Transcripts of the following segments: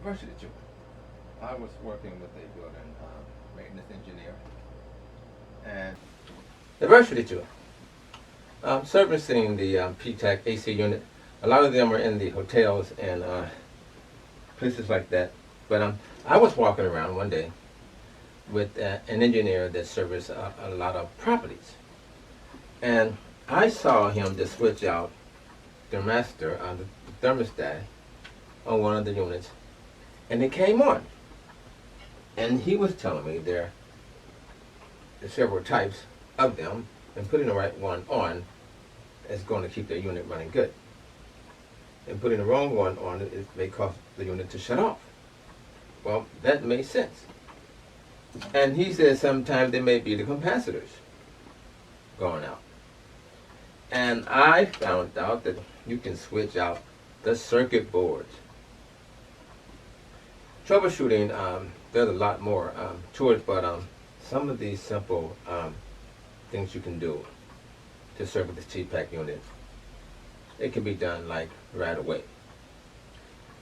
Varsity tour. I was working with a building maintenance engineer, and the varsity tour, servicing the PTAC AC unit. A lot of them are in the hotels and places like that. But I was walking around one day with an engineer that serviced a lot of properties, and I saw him just switch out the master on the thermostat on one of the units, and it came on. And he was telling me there are several types of them, and putting the right one on is going to keep the unit running good. And putting the wrong one on it may cause the unit to shut off. Well, that made sense. And he said sometimes there may be the capacitors going out. And I found out that you can switch out the circuit boards. Troubleshooting, there's a lot more to it, but some of these simple things you can do to service the TPAC unit, it can be done like right away.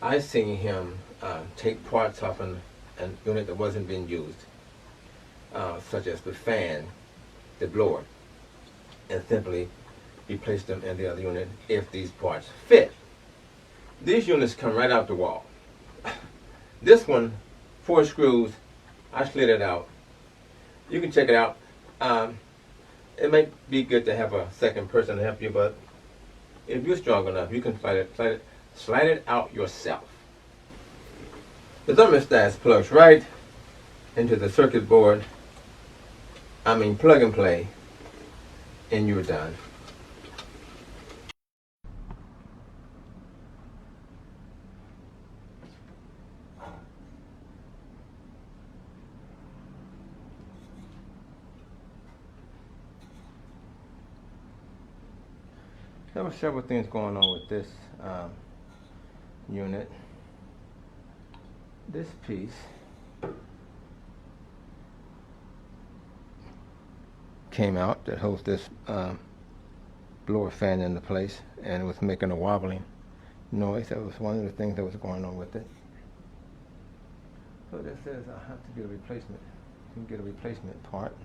I seen him take parts off a unit that wasn't being used, such as the fan, the blower, and simply replace them in the other unit if these parts fit. These units come right out the wall. This one, 4 screws, I slid it out. You can check it out. It might be good to have a second person to help you, but if you're strong enough, you can slide it out yourself. The thermostat plugs right into the circuit board. Plug and play, and you're done. There were several things going on with this unit. This piece came out that holds this blower fan into place, and it was making a wobbling noise. That was one of the things that was going on with it. So that says I have to get a replacement. You can get a replacement part.